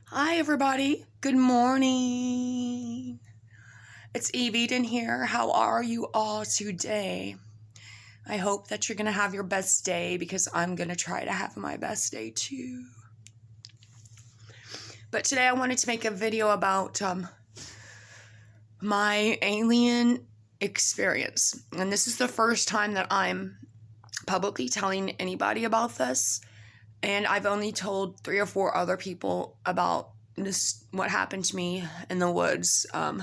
Hi, everybody. Good morning. It's Eve Eden here. How are you all today? I hope that you're going to have your best day because I'm going to try to have my best day too. But today I wanted to make a video about my alien experience. And this is the first time that I'm publicly telling anybody about this. And I've only told 3 or 4 other people about this, what happened to me in the woods. Well,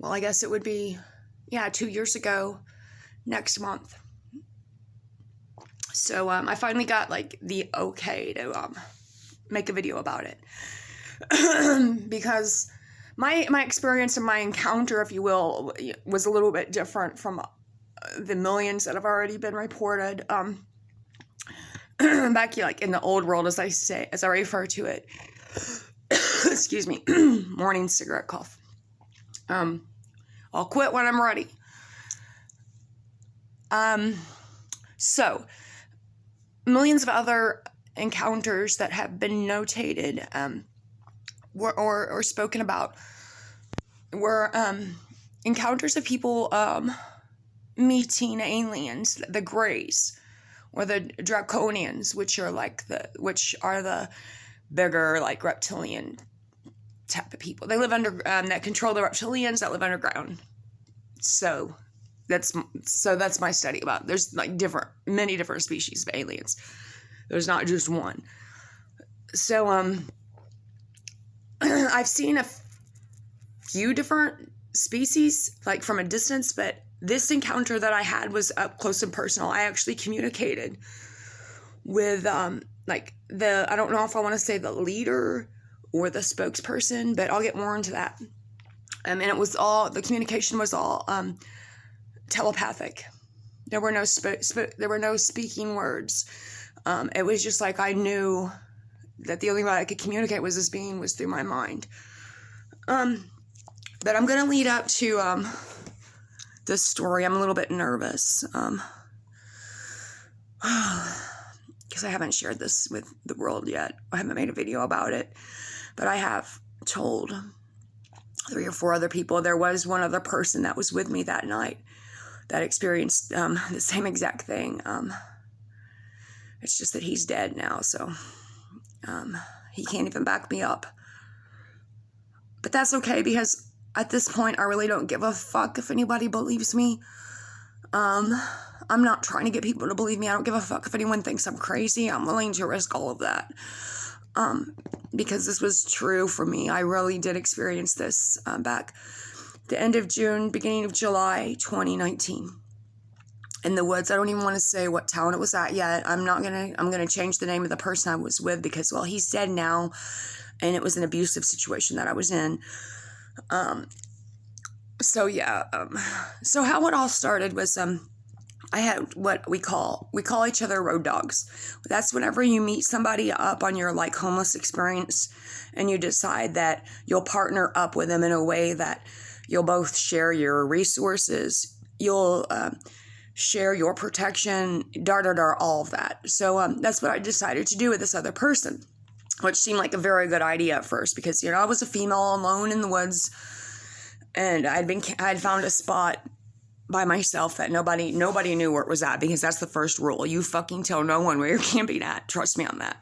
I guess it would be, 2 years ago next month. So I finally got the okay to make a video about it. Because my experience and my encounter, if you will, was a little bit different from the millions that have already been reported. Back in the old world, as I refer to it. Excuse me. Morning cigarette cough. I'll quit when I'm ready. So millions of other encounters that have been notated, or spoken about were encounters of people meeting aliens, the Greys, or the Draconians, which are the bigger, reptilian type of people. They live that control the reptilians that live underground. So that's my study about it. There's many different species of aliens. There's not just one. So I've seen a few different species from a distance, but this encounter that I had was up close and personal. I actually communicated with I don't know if I want to say the leader or the spokesperson, but I'll get more into that. And the communication was all telepathic. There were no speaking words. It was just I knew that the only way I could communicate with this being was through my mind. But I'm gonna lead up to this story. I'm a little bit nervous because I haven't shared this with the world yet. I haven't made a video about it, but I have told 3 or 4 other people. There was one other person that was with me that night that experienced the same exact thing. It's just that he's dead now, so he can't even back me up. But that's okay, because at this point I really don't give a fuck if anybody believes me. I'm not trying to get people to believe me. I don't give a fuck if anyone thinks I'm crazy. I'm willing to risk all of that. Because this was true for me. I really did experience this back the end of June, beginning of July 2019 in the woods. I don't even want to say what town it was at yet. I'm gonna change the name of the person I was with because, well, he's dead now, and it was an abusive situation that I was in. So how it all started was I had what we call each other road dogs. That's whenever you meet somebody up on your homeless experience and you decide that you'll partner up with them in a way that you'll both share your resources, you'll share your protection, all of that. So that's what I decided to do with this other person, which seemed like a very good idea at first because, I was a female alone in the woods, and I'd found a spot by myself that nobody knew where it was at, because that's the first rule. You fucking tell no one where you're camping at. Trust me on that.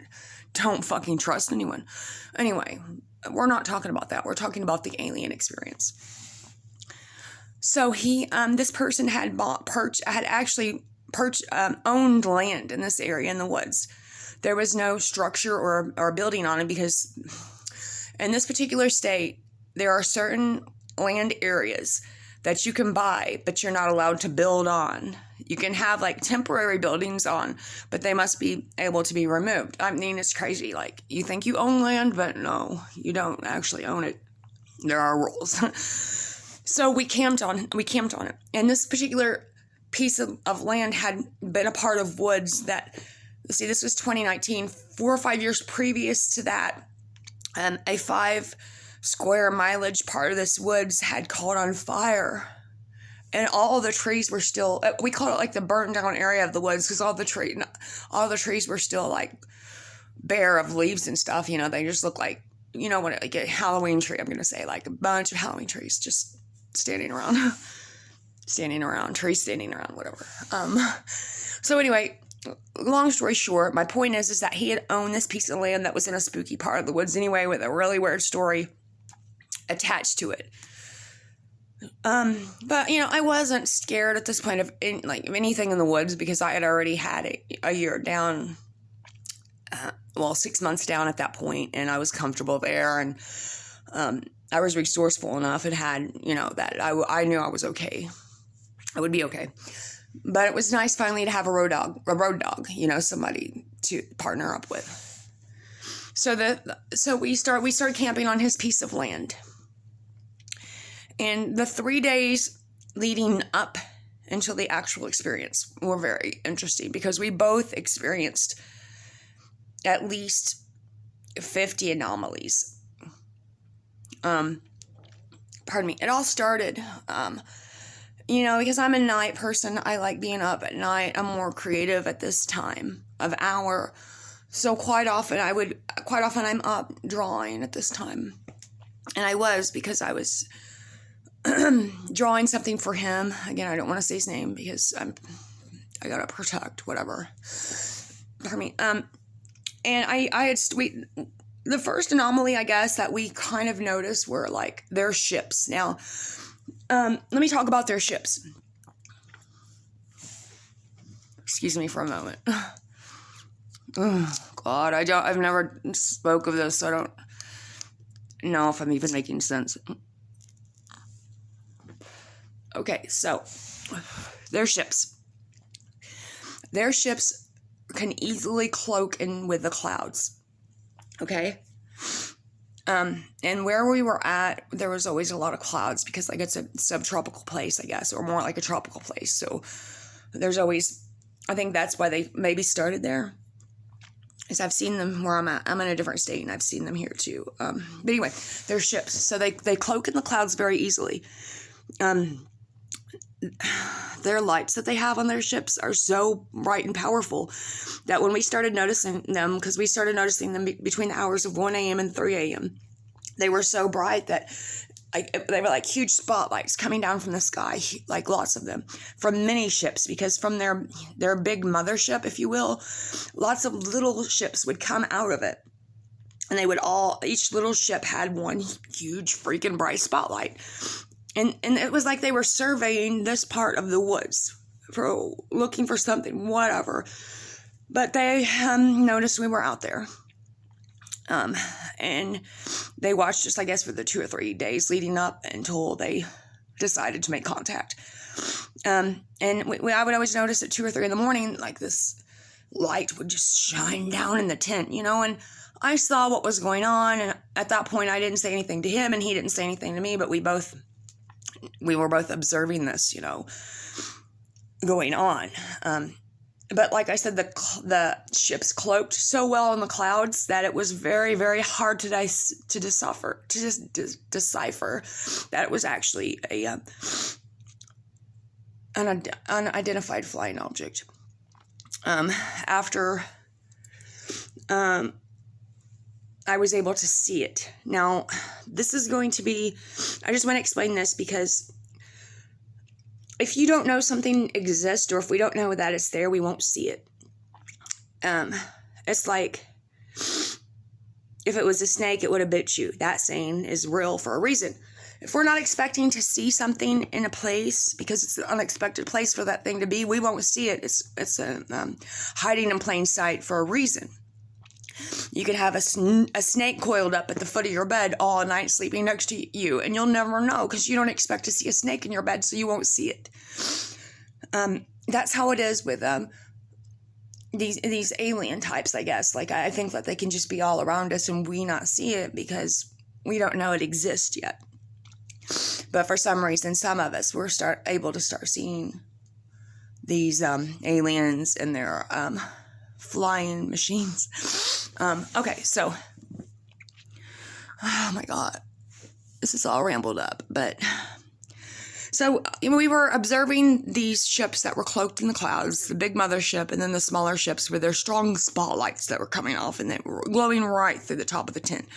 Don't fucking trust anyone. Anyway, we're not talking about that. We're talking about the alien experience. So this person had owned land in this area in the woods. There was no structure or building on it because in this particular state, there are certain land areas that you can buy, but you're not allowed to build on. You can have temporary buildings on, but they must be able to be removed. I mean, it's crazy. You think you own land, but no, you don't actually own it. There are rules. So we camped on it. And this particular piece of land had been a part of woods that, this was 2019, 4 or 5 years previous to that, a 5 square mileage part of this woods had caught on fire, and all the trees were still, we call it the burnt down area of the woods, because all the trees were still bare of leaves and stuff. You know, they just look like, you know, what, like a Halloween tree, I'm going to say, like a bunch of Halloween trees just standing around, trees standing around, whatever. So anyway, long story short, my point is that he had owned this piece of land that was in a spooky part of the woods anyway, with a really weird story attached to it. But you know, I wasn't scared at this point of anything in the woods, because I had already had a year down, 6 months down at that point, and I was comfortable there, and I was resourceful enough and had, you know, that I knew I was okay. I would be okay. But it was nice finally to have a road dog, you know, somebody to partner up with. So we started camping on his piece of land. And the 3 days leading up until the actual experience were very interesting, because we both experienced at least 50 anomalies. Pardon me. It all started, you know, because I'm a night person. I like being up at night. I'm more creative at this time of hour. So quite often I'm up drawing at this time. And I was, because I was drawing something for him. Again, I don't want to say his name because I gotta protect whatever. Pardon me. And the first anomaly, I guess, that we kind of noticed were like their ships. Now, let me talk about their ships. Excuse me for a moment. Oh, God, I've never spoke of this, so I don't know if I'm even making sense. Okay, so their ships. Their ships can easily cloak in with the clouds. Okay? And where we were at, there was always a lot of clouds, because like it's a subtropical place, I guess, or more like a tropical place. So there's always, I think that's why they maybe started there. Is I've seen them where I'm at. I'm in a different state, and I've seen them here too. But anyway, they're ships. So they cloak in the clouds very easily. Their lights that they have on their ships are so bright and powerful that when we started noticing them, because we started noticing them between the hours of 1 a.m. and 3 a.m., they were so bright that they were like huge spotlights coming down from the sky, like lots of them, from many ships, because from their big mothership, if you will, lots of little ships would come out of it. And they would each little ship had one huge freaking bright spotlight. And it was like they were surveying this part of the woods, for looking for something, whatever. But they noticed we were out there. And they watched us, I guess, for the 2 or 3 days leading up until they decided to make contact. And I would always notice at 2 or 3 in the morning, like this light would just shine down in the tent, you know, and I saw what was going on. And at that point, I didn't say anything to him, and he didn't say anything to me, but we were both observing this, you know, going on. But like I said, the ships cloaked so well in the clouds that it was very, very hard to decipher that it was actually an unidentified flying object. After I was able to see it. Now, this is going to be, I just want to explain this, because if you don't know something exists, or if we don't know that it's there, we won't see it. It's like, if it was a snake, it would have bit you. That saying is real for a reason. If we're not expecting to see something in a place, because it's an unexpected place for that thing to be, we won't see it. It's hiding in plain sight for a reason. You could have a snake coiled up at the foot of your bed all night sleeping next to you, and you'll never know, because you don't expect to see a snake in your bed, so you won't see it. That's how it is with these alien types, I guess. Like, I think that they can just be all around us and we not see it because we don't know it exists yet. But for some reason, some of us were able to start seeing these aliens and their flying machines. Okay, so, oh my God, this is all rambled up, but So we were observing these ships that were cloaked in the clouds, the big mothership, and then the smaller ships with their strong spotlights that were coming off and they were glowing right through the top of the tent.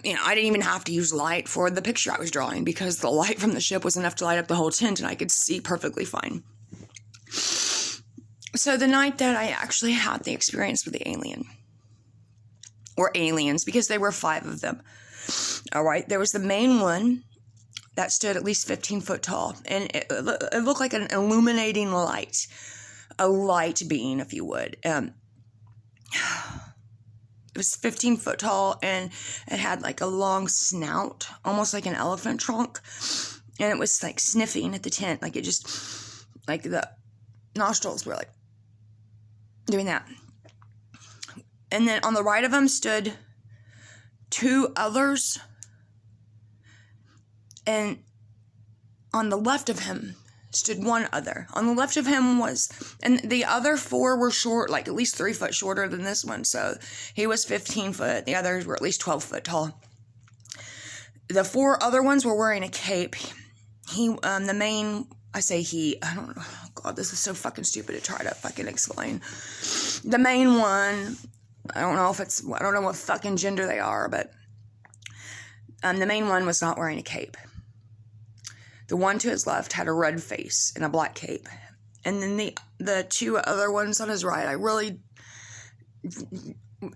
I didn't even have to use light for the picture I was drawing because the light from the ship was enough to light up the whole tent and I could see perfectly fine. So the night that I actually had the experience with the alien, or aliens, because there were 5 of them, all right, there was the main one that stood at least 15 foot tall, and it looked like an illuminating light, a light being, if you would. It was 15 foot tall, and it had like a long snout, almost like an elephant trunk, and it was like sniffing at the tent, like it just, like the nostrils were like doing that. And then on the right of him stood 2 others, and on the left of him stood 1 other. On the left of him and the other 4 were short, like at least 3 foot shorter than this one. So he was 15 foot. The others were at least 12 foot tall. The 4 other ones were wearing a cape. The main, I say he, I don't know. Oh God, this is so fucking stupid to try to fucking explain. The main one, I don't know what fucking gender they are, but the main one was not wearing a cape. The one to his left had a red face and a black cape. And then the 2 other ones on his right, I really,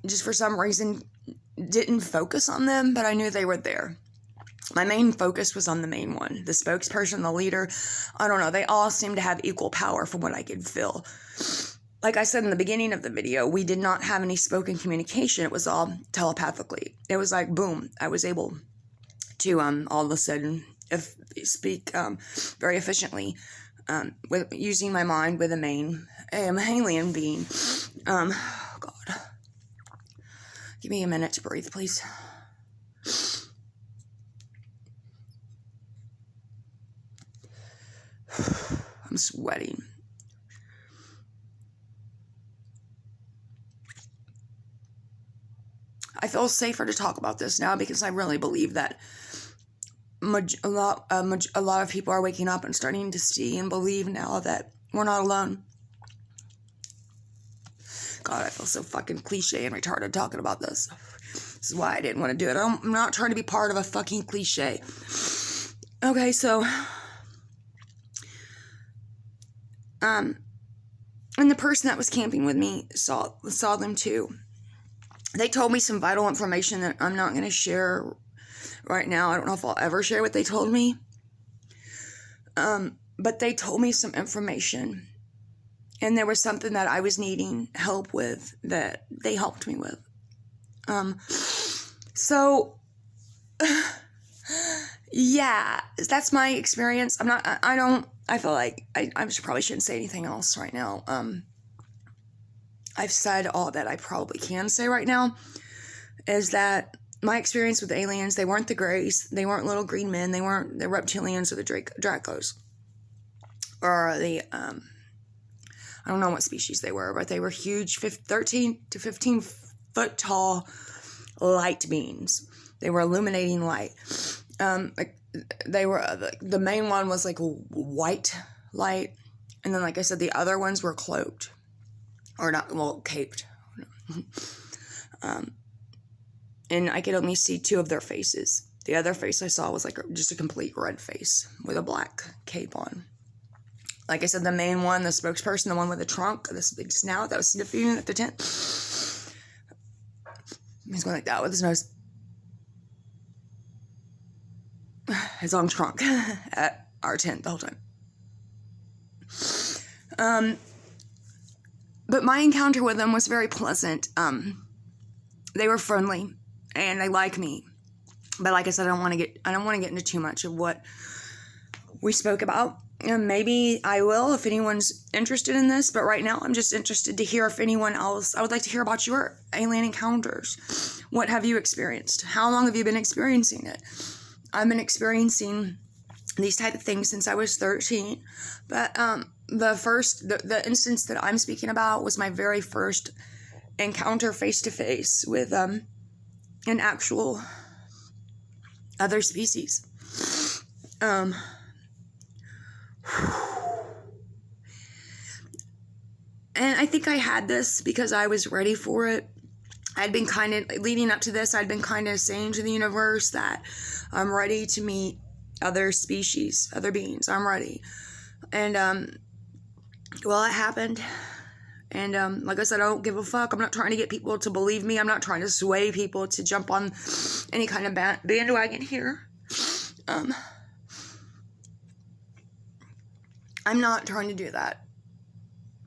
just for some reason, didn't focus on them, but I knew they were there. My main focus was on the main one, the spokesperson, the leader. I don't know, they all seemed to have equal power from what I could feel. Like I said in the beginning of the video, we did not have any spoken communication. It was all telepathically. It was like, boom, I was able to all of a sudden speak very efficiently with using my mind with a main alien being. God, give me a minute to breathe, please. I'm sweating. I feel safer to talk about this now because I really believe that a lot of people are waking up and starting to see and believe now that we're not alone. God, I feel so fucking cliche and retarded talking about this. This is why I didn't want to do it. I'm not trying to be part of a fucking cliche. Okay, so and the person that was camping with me saw them too. They told me some vital information that I'm not going to share right now. I don't know if I'll ever share what they told me. But they told me some information. And there was something that I was needing help with that they helped me with. So, yeah, that's my experience. I feel like I probably shouldn't say anything else right now. I've said all that I probably can say right now, is that my experience with aliens, they weren't the Greys, they weren't little green men, they weren't the reptilians or the Dracos, or the, I don't know what species they were, but they were huge, 13 to 15 foot tall light beings. They were illuminating light. They were, the main one was like a white light, and then, like I said, the other ones were cloaked. Or not, well, caped. And I could only see 2 of their faces. The other face I saw was like just a complete red face with a black cape on. Like I said, the main one, the spokesperson, the one with the trunk, this big snout that was sniffing at the tent. He's going like that with his nose. His long trunk at our tent the whole time. But my encounter with them was very pleasant. They were friendly, and they like me. But like I said, I don't want to get into too much of what we spoke about. And maybe I will if anyone's interested in this. But right now, I'm just interested to hear if anyone else. I would like to hear about your alien encounters. What have you experienced? How long have you been experiencing it? I've been experiencing these type of things since I was 13. But the instance that I'm speaking about was my very first encounter face-to-face with an actual other species. And I think I had this because I was ready for it. I'd been kind of, leading up to this, I'd been kind of saying to the universe that I'm ready to meet other species, other beings. I'm ready. And, well, it happened. And, like I said, I don't give a fuck. I'm not trying to get people to believe me. I'm not trying to sway people to jump on any kind of bandwagon here. I'm not trying to do that.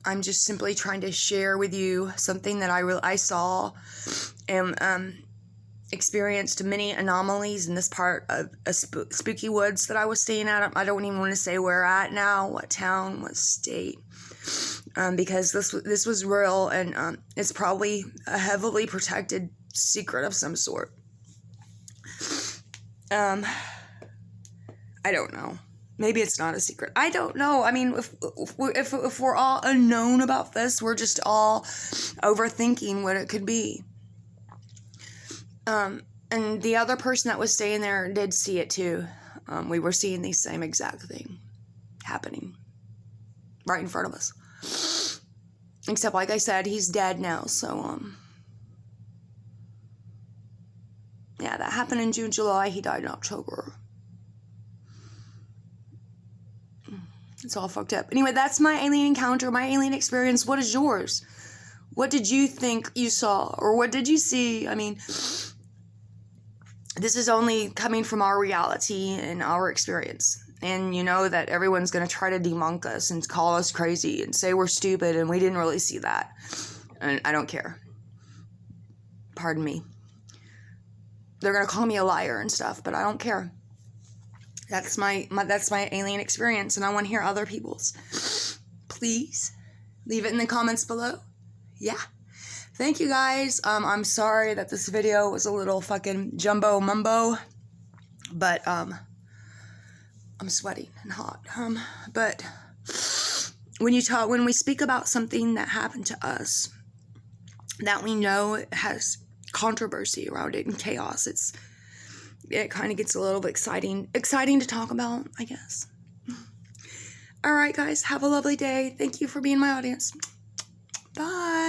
I'm just simply trying to share with you something that I saw and experienced many anomalies in this part of a spooky woods that I was staying at. I don't even want to say where at now, what town, what state, because this was real, and it's probably a heavily protected secret of some sort. I don't know. Maybe it's not a secret. I don't know. I mean, if we're all unknown about this, we're just all overthinking what it could be. And the other person that was staying there did see it too. We were seeing the same exact thing happening right in front of us. Except, like I said, he's dead now. So, yeah, that happened in June, July. He died in October. It's all fucked up. Anyway, that's my alien encounter, my alien experience. What is yours? What did you think you saw? Or what did you see? I mean, this is only coming from our reality and our experience. And you know that everyone's going to try to debunk us and call us crazy and say we're stupid and we didn't really see that. And I don't care. Pardon me. They're going to call me a liar and stuff, but I don't care. That's my alien experience, and I want to hear other people's. Please leave it in the comments below. Yeah. Thank you guys. I'm sorry that this video was a little fucking jumbo mumbo, but I'm sweating and hot. But when we speak about something that happened to us that we know has controversy around it and chaos, it kind of gets a little bit exciting to talk about, I guess. All right, guys, have a lovely day. Thank you for being my audience. Bye.